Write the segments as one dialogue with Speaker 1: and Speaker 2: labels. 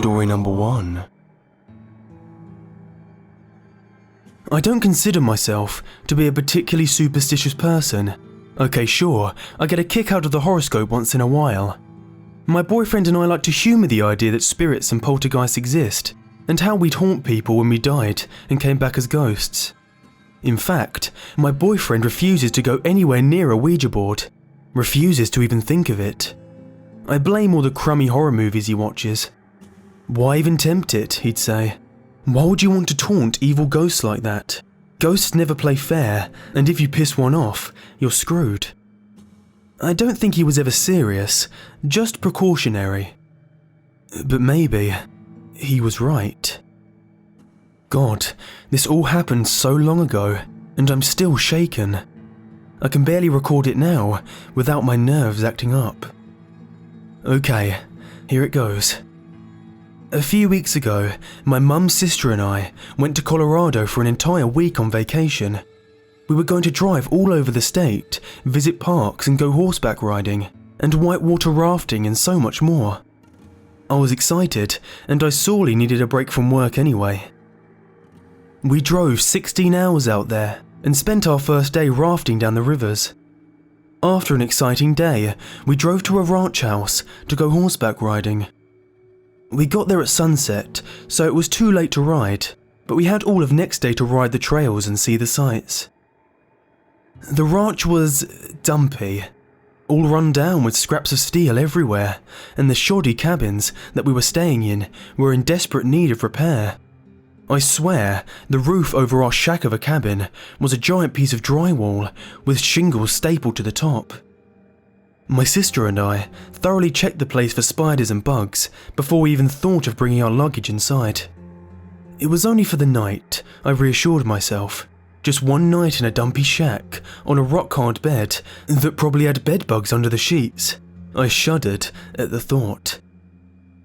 Speaker 1: Story number 1. I don't consider myself to be a particularly superstitious person. Okay, sure, I get a kick out of the horoscope once in a while. My boyfriend and I like to humour the idea that spirits and poltergeists exist, and how we'd haunt people when we died and came back as ghosts. In fact, my boyfriend refuses to go anywhere near a Ouija board. Refuses to even think of it. I blame all the crummy horror movies he watches. Why even tempt it, he'd say. Why would you want to taunt evil ghosts like that? Ghosts never play fair, and if you piss one off, you're screwed. I don't think he was ever serious, just precautionary. But maybe he was right. God, this all happened so long ago, and I'm still shaken. I can barely record it now without my nerves acting up. Okay, here it goes. A few weeks ago, my mum's sister and I went to Colorado for an entire week on vacation. We were going to drive all over the state, visit parks and go horseback riding, and whitewater rafting and so much more. I was excited, and I sorely needed a break from work anyway. We drove 16 hours out there and spent our first day rafting down the rivers. After an exciting day, we drove to a ranch house to go horseback riding. We got there at sunset, so it was too late to ride, but we had all of next day to ride the trails and see the sights. The ranch was dumpy, all run down with scraps of steel everywhere, and the shoddy cabins that we were staying in were in desperate need of repair. I swear, the roof over our shack of a cabin was a giant piece of drywall with shingles stapled to the top. My sister and I thoroughly checked the place for spiders and bugs before we even thought of bringing our luggage inside. It was only for the night, I reassured myself. Just one night in a dumpy shack on a rock-hard bed that probably had bed bugs under the sheets. I shuddered at the thought.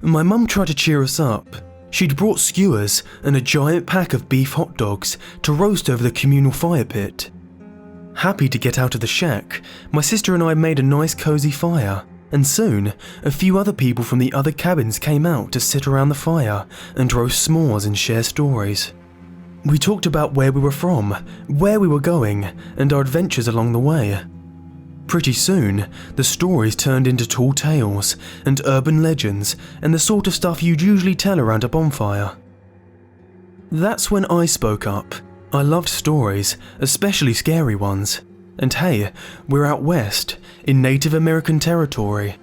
Speaker 1: My mum tried to cheer us up. She'd brought skewers and a giant pack of beef hot dogs to roast over the communal fire pit. Happy to get out of the shack, my sister and I made a nice cozy fire, and soon a few other people from the other cabins came out to sit around the fire and roast s'mores and share stories. We talked about where we were from, where we were going, and our adventures along the way. Pretty soon, the stories turned into tall tales and urban legends and the sort of stuff you'd usually tell around a bonfire. That's when I spoke up. I loved stories, especially scary ones. And hey, we're out west, in Native American territory.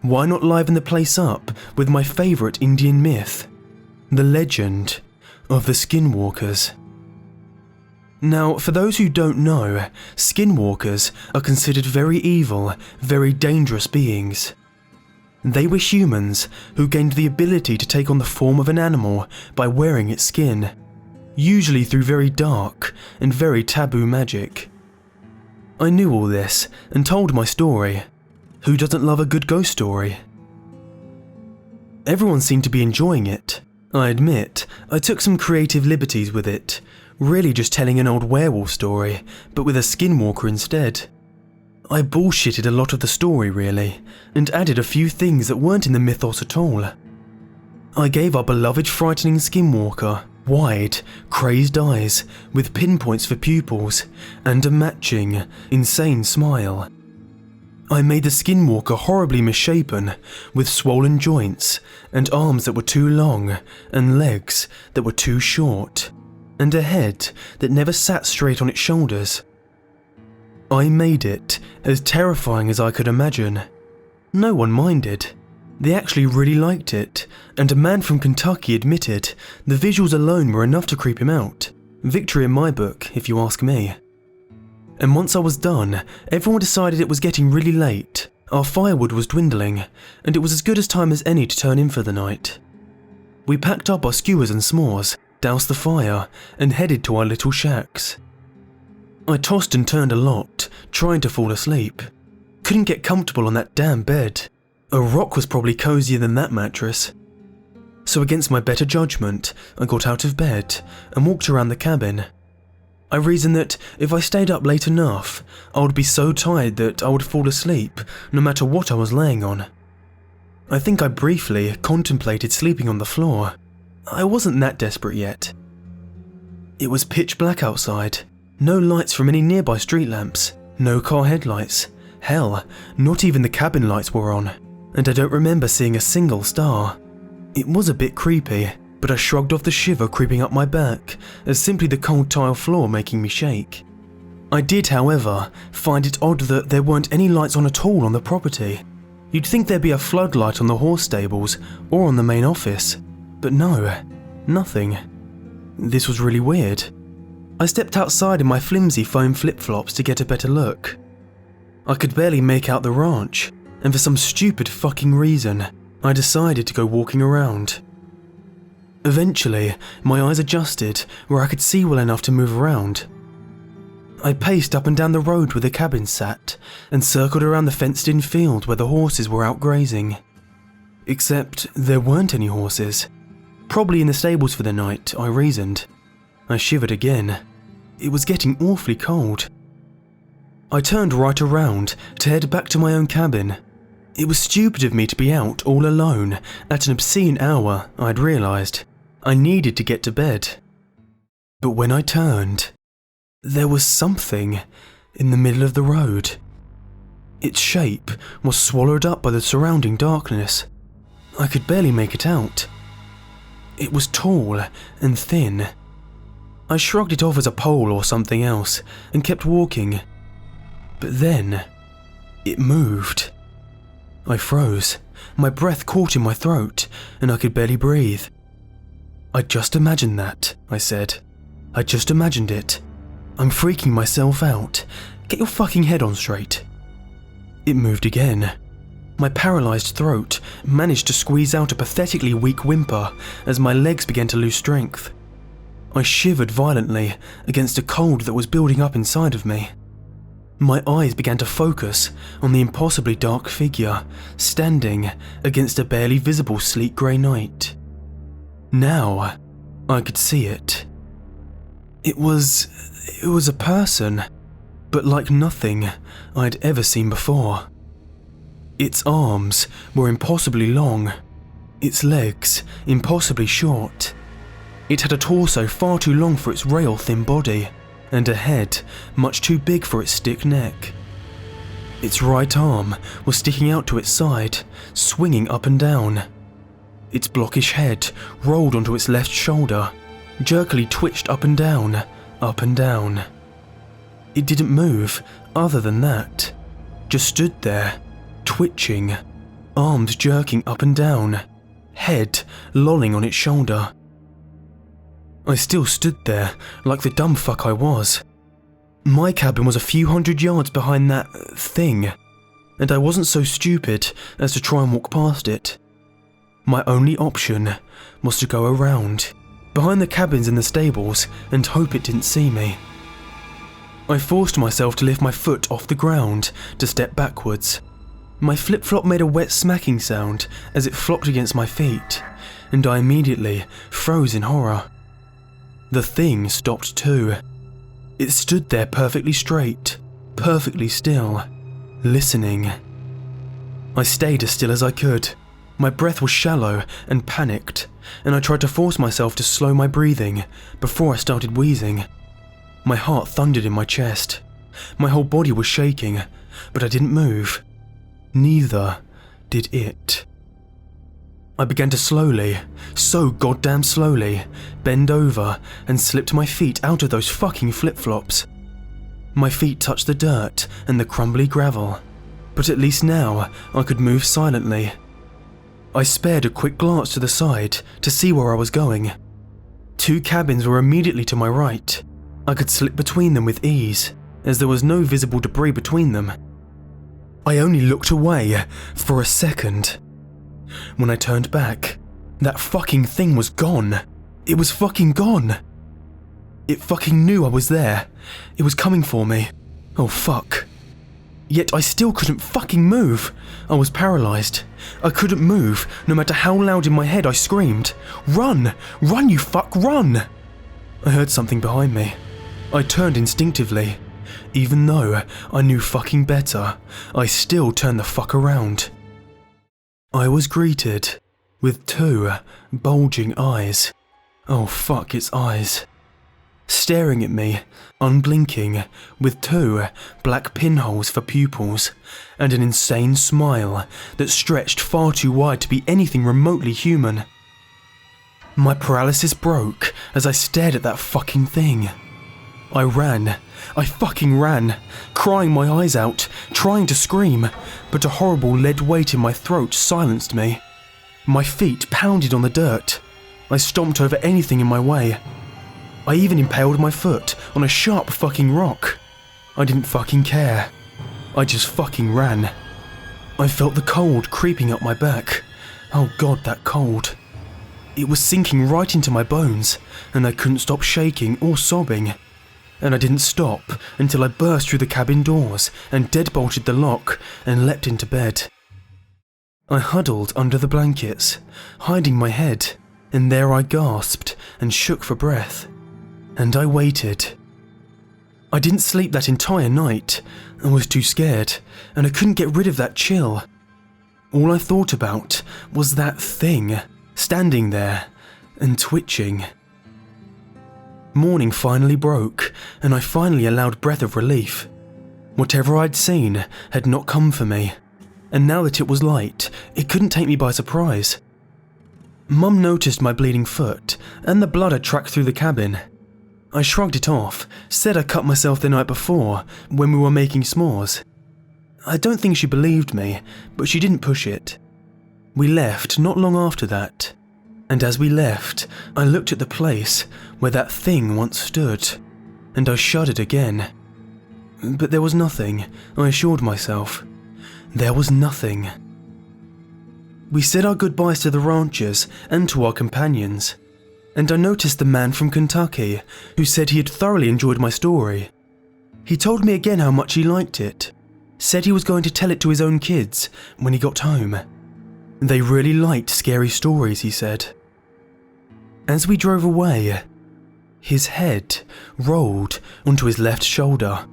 Speaker 1: Why not liven the place up with my favourite Indian myth? The legend of the Skinwalkers. Now, for those who don't know, Skinwalkers are considered very evil, very dangerous beings. They were humans who gained the ability to take on the form of an animal by wearing its skin, usually through very dark and very taboo magic. I knew all this and told my story. Who doesn't love a good ghost story? Everyone seemed to be enjoying it. I admit, I took some creative liberties with it, really just telling an old werewolf story, but with a skinwalker instead. I bullshitted a lot of the story really, and added a few things that weren't in the mythos at all. I gave our beloved frightening skinwalker wide, crazed eyes with pinpoints for pupils, and a matching, insane smile. I made the skinwalker horribly misshapen, with swollen joints, and arms that were too long, and legs that were too short, and a head that never sat straight on its shoulders. I made it as terrifying as I could imagine. No one minded. They actually really liked it, and a man from Kentucky admitted the visuals alone were enough to creep him out. Victory in my book, if you ask me. And once I was done, everyone decided it was getting really late. Our firewood was dwindling, and it was as good a time as any to turn in for the night. We packed up our skewers and s'mores, doused the fire, and headed to our little shacks. I tossed and turned a lot, trying to fall asleep. Couldn't get comfortable on that damn bed. A rock was probably cozier than that mattress. So against my better judgment, I got out of bed and walked around the cabin. I reasoned that if I stayed up late enough, I would be so tired that I would fall asleep no matter what I was laying on. I think I briefly contemplated sleeping on the floor. I wasn't that desperate yet. It was pitch black outside, no lights from any nearby street lamps, no car headlights. Hell, not even the cabin lights were on, and I don't remember seeing a single star. It was a bit creepy, but I shrugged off the shiver creeping up my back as simply the cold tile floor making me shake. I did, however, find it odd that there weren't any lights on at all on the property. You'd think there'd be a floodlight on the horse stables or on the main office, but no, nothing. This was really weird. I stepped outside in my flimsy foam flip-flops to get a better look. I could barely make out the ranch, and for some stupid fucking reason, I decided to go walking around. Eventually, my eyes adjusted where I could see well enough to move around. I paced up and down the road where the cabin sat, and circled around the fenced-in field where the horses were out grazing. Except there weren't any horses. Probably in the stables for the night, I reasoned. I shivered again. It was getting awfully cold. I turned right around to head back to my own cabin. It was stupid of me to be out all alone at an obscene hour, I'd realised. I needed to get to bed. But when I turned, there was something in the middle of the road. Its shape was swallowed up by the surrounding darkness. I could barely make it out. It was tall and thin. I shrugged it off as a pole or something else and kept walking. But then, it moved. I froze. My breath caught in my throat, and I could barely breathe. "I just imagined that," I said. "I just imagined it. I'm freaking myself out. Get your fucking head on straight." It moved again. My paralysed throat managed to squeeze out a pathetically weak whimper as my legs began to lose strength. I shivered violently against a cold that was building up inside of me. My eyes began to focus on the impossibly dark figure standing against a barely visible sleek grey night. Now, I could see it. It was a person, but like nothing I'd ever seen before. Its arms were impossibly long, its legs impossibly short. It had a torso far too long for its rail-thin body, and a head much too big for its stick neck. Its right arm was sticking out to its side, swinging up and down. Its blockish head rolled onto its left shoulder, jerkily twitched up and down, up and down. It didn't move other than that, just stood there, twitching, arms jerking up and down, head lolling on its shoulder. I still stood there, like the dumb fuck I was. My cabin was a few hundred yards behind that thing, and I wasn't so stupid as to try and walk past it. My only option was to go around, behind the cabins and the stables, and hope it didn't see me. I forced myself to lift my foot off the ground to step backwards. My flip-flop made a wet smacking sound as it flopped against my feet, and I immediately froze in horror. The thing stopped too. It stood there perfectly straight, perfectly still, listening. I stayed as still as I could. My breath was shallow and panicked, and I tried to force myself to slow my breathing before I started wheezing. My heart thundered in my chest. My whole body was shaking, but I didn't move. Neither did it. I began to slowly, so goddamn slowly, bend over and slipped my feet out of those fucking flip-flops. My feet touched the dirt and the crumbly gravel, but at least now I could move silently. I spared a quick glance to the side to see where I was going. 2 cabins were immediately to my right. I could slip between them with ease, as there was no visible debris between them. I only looked away for a second. When I turned back, that fucking thing was gone. It was fucking gone. It fucking knew I was there. It was coming for me. Oh fuck. Yet I still couldn't fucking move. I was paralysed. I couldn't move, no matter how loud in my head I screamed. Run! Run, you fuck, run! I heard something behind me. I turned instinctively. Even though I knew fucking better, I still turned the fuck around. I was greeted with two bulging eyes. Oh fuck, it's eyes. Staring at me, unblinking, with two black pinholes for pupils, and an insane smile that stretched far too wide to be anything remotely human. My paralysis broke as I stared at that fucking thing. I fucking ran, crying my eyes out, trying to scream, but a horrible lead weight in my throat silenced me. My feet pounded on the dirt. I stomped over anything in my way. I even impaled my foot on a sharp fucking rock. I didn't fucking care. I just fucking ran. I felt the cold creeping up my back. Oh god, that cold. It was sinking right into my bones, and I couldn't stop shaking or sobbing. And I didn't stop until I burst through the cabin doors and deadbolted the lock and leapt into bed. I huddled under the blankets, hiding my head, and there I gasped and shook for breath. And I waited. I didn't sleep that entire night. I was too scared, and I couldn't get rid of that chill. All I thought about was that thing, standing there and twitching. Morning finally broke, and I finally allowed breath of relief. Whatever I'd seen had not come for me, and now that it was light, it couldn't take me by surprise. Mum noticed my bleeding foot, and the blood had tracked through the cabin. I shrugged it off, said I cut myself the night before, when we were making s'mores. I don't think she believed me, but she didn't push it. We left not long after that, and as we left, I looked at the place where that thing once stood, and I shuddered again. But there was nothing, I assured myself. There was nothing. We said our goodbyes to the ranchers and to our companions, and I noticed the man from Kentucky who said he had thoroughly enjoyed my story. He told me again how much he liked it, said he was going to tell it to his own kids when he got home. They really liked scary stories, he said. As we drove away, his head rolled onto his left shoulder,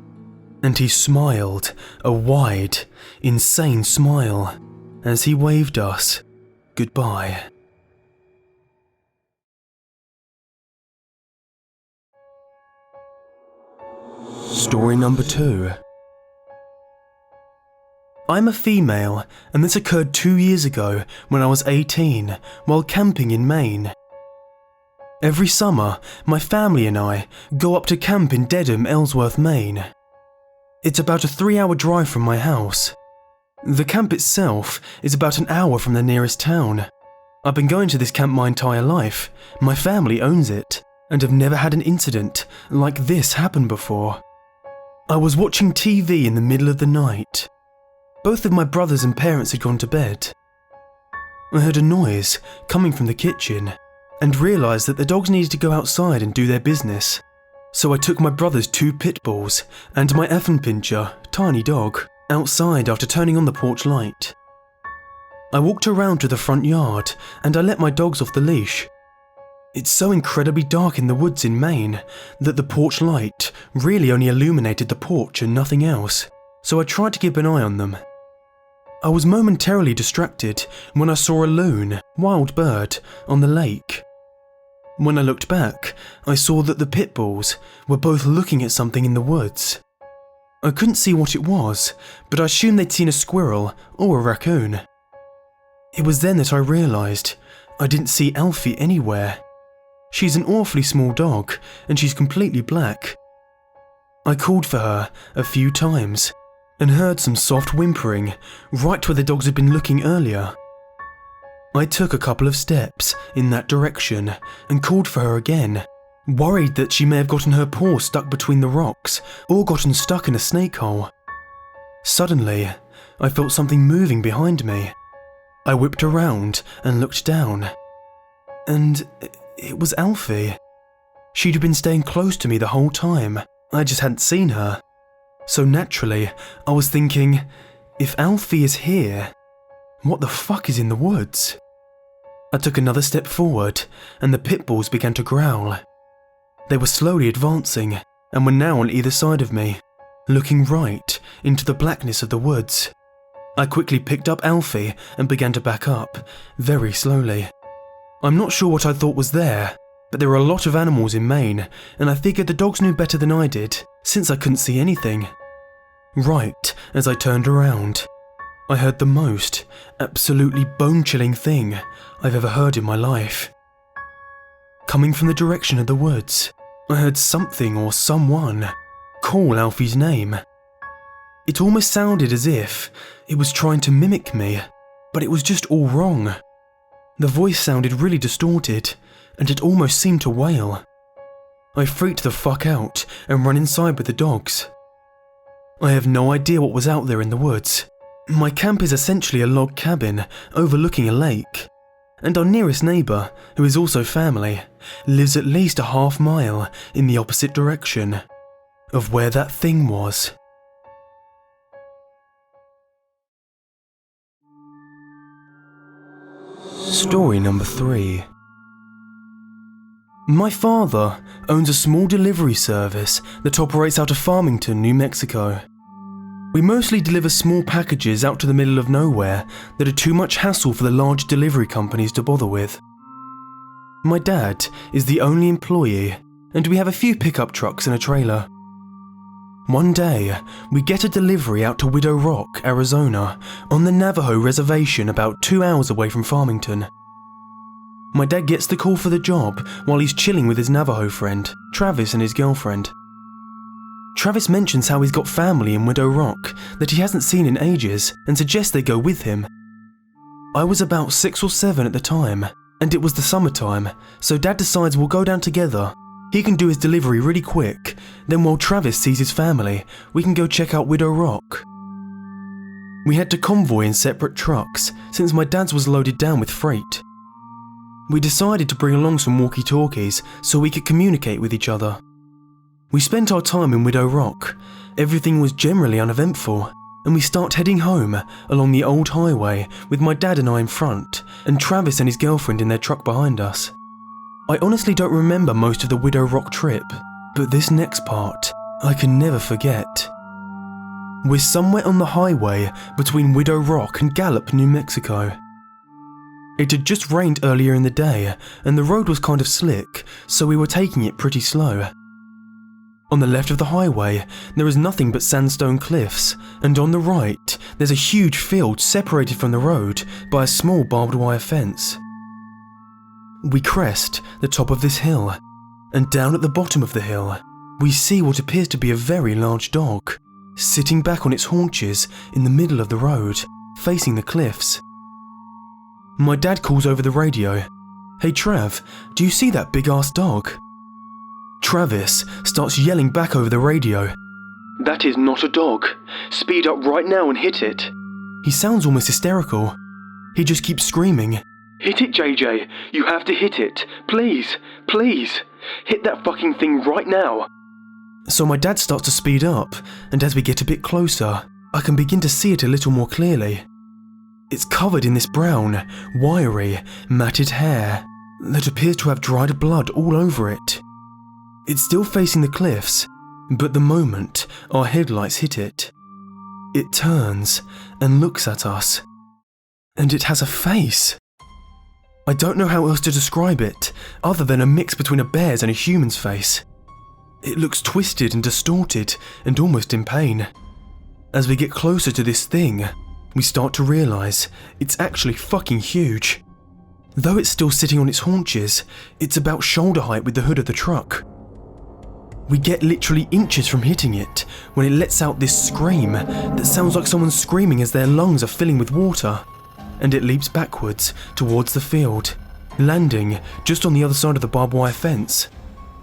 Speaker 1: and he smiled a wide, insane smile as he waved us goodbye. Story number 2. I'm a female, and this occurred 2 years ago when I was 18 while camping in Maine. Every summer, my family and I go up to camp in Dedham, Ellsworth, Maine. It's about a 3-hour drive from my house. The camp itself is about an hour from the nearest town. I've been going to this camp my entire life. My family owns it, and have never had an incident like this happen before. I was watching TV in the middle of the night. Both of my brothers and parents had gone to bed. I heard a noise coming from the kitchen and realised that the dogs needed to go outside and do their business. So I took my brother's 2 pit bulls and my Affenpinscher, tiny dog, outside after turning on the porch light. I walked around to the front yard and I let my dogs off the leash. It's so incredibly dark in the woods in Maine that the porch light really only illuminated the porch and nothing else, so I tried to keep an eye on them. I was momentarily distracted when I saw a loon, wild bird, on the lake. When I looked back, I saw that the pit bulls were both looking at something in the woods. I couldn't see what it was, but I assumed they'd seen a squirrel or a raccoon. It was then that I realised I didn't see Alfie anywhere. She's an awfully small dog, and she's completely black. I called for her a few times, and heard some soft whimpering right where the dogs had been looking earlier. I took a couple of steps in that direction and called for her again, worried that she may have gotten her paw stuck between the rocks or gotten stuck in a snake hole. Suddenly, I felt something moving behind me. I whipped around and looked down, and it was Alfie. She'd been staying close to me the whole time. I just hadn't seen her. So naturally, I was thinking, if Alfie is here, what the fuck is in the woods? I took another step forward, and the pit bulls began to growl. They were slowly advancing, and were now on either side of me, looking right into the blackness of the woods. I quickly picked up Alfie and began to back up, very slowly. I'm not sure what I thought was there, but there were a lot of animals in Maine, and I figured the dogs knew better than I did, since I couldn't see anything. Right as I turned around, I heard the most absolutely bone-chilling thing I've ever heard in my life. Coming from the direction of the woods, I heard something or someone call Alfie's name. It almost sounded as if it was trying to mimic me, but it was just all wrong. The voice sounded really distorted, and it almost seemed to wail. I freaked the fuck out and ran inside with the dogs. I have no idea what was out there in the woods. My camp is essentially a log cabin overlooking a lake, and our nearest neighbour, who is also family, lives at least a half mile in the opposite direction of where that thing was. Story number 3. My father owns a small delivery service that operates out of Farmington, New Mexico. We mostly deliver small packages out to the middle of nowhere that are too much hassle for the large delivery companies to bother with. My dad is the only employee, and we have a few pickup trucks and a trailer. One day, we get a delivery out to Widow Rock, Arizona, on the Navajo reservation about 2 hours away from Farmington. My dad gets the call for the job while he's chilling with his Navajo friend, Travis, and his girlfriend. Travis mentions how he's got family in Widow Rock that he hasn't seen in ages and suggests they go with him. I was about 6 or 7 at the time, and it was the summertime, so Dad decides we'll go down together. He can do his delivery really quick, then while Travis sees his family, we can go check out Widow Rock. We had to convoy in separate trucks since my dad's was loaded down with freight. We decided to bring along some walkie-talkies so we could communicate with each other. We spent our time in Widow Rock. Everything was generally uneventful, and we start heading home along the old highway with my dad and I in front, and Travis and his girlfriend in their truck behind us. I honestly don't remember most of the Widow Rock trip, but this next part I can never forget. We're somewhere on the highway between Widow Rock and Gallup, New Mexico. It had just rained earlier in the day, and the road was kind of slick, so we were taking it pretty slow. On the left of the highway, there is nothing but sandstone cliffs, and on the right, there's a huge field separated from the road by a small barbed wire fence. We crest the top of this hill, and down at the bottom of the hill, we see what appears to be a very large dog, sitting back on its haunches in the middle of the road, facing the cliffs. My dad calls over the radio, "Hey Trav, do you see that big-ass dog?" Travis starts yelling back over the radio, "That is not a dog. Speed up right now and hit it." He sounds almost hysterical. He just keeps screaming, "Hit it, JJ. You have to hit it. Please, please. Hit that fucking thing right now." So my dad starts to speed up, and as we get a bit closer, I can begin to see it a little more clearly. It's covered in this brown, wiry, matted hair that appears to have dried blood all over it. It's still facing the cliffs, but the moment our headlights hit it, it turns and looks at us. And it has a face. I don't know how else to describe it, other than a mix between a bear's and a human's face. It looks twisted and distorted and almost in pain. As we get closer to this thing, we start to realise it's actually fucking huge. Though it's still sitting on its haunches, it's about shoulder height with the hood of the truck. We get literally inches from hitting it when it lets out this scream that sounds like someone screaming as their lungs are filling with water, and it leaps backwards towards the field, landing just on the other side of the barbed wire fence.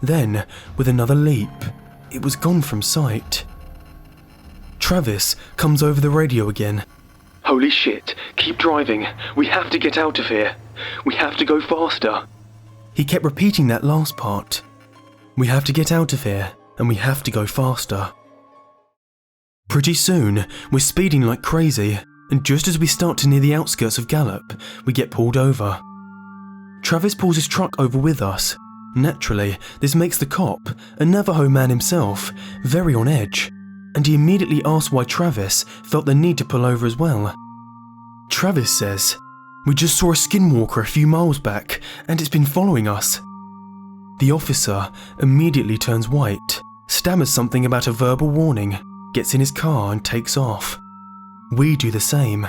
Speaker 1: Then, with another leap, it was gone from sight. Travis comes over the radio again. "Holy shit, keep driving. We have to get out of here. We have to go faster." He kept repeating that last part. We have to get out of here, and we have to go faster. Pretty soon, we're speeding like crazy, and just as we start to near the outskirts of Gallup, we get pulled over. Travis pulls his truck over with us. Naturally, this makes the cop, a Navajo man himself, very on edge, and he immediately asks why Travis felt the need to pull over as well, Travis says, "We just saw a Skinwalker a few miles back and it's been following us." The officer immediately turns white, stammers something about a verbal warning, gets in his car and takes off. We do the same.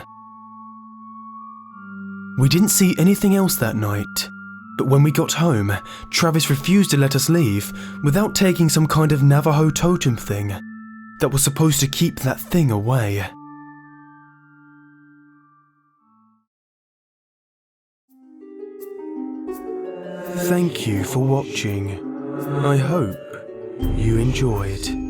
Speaker 1: We didn't see anything else that night, but when we got home, Travis refused to let us leave without taking some kind of Navajo totem thing that was supposed to keep that thing away. Thank you for watching. I hope you enjoyed.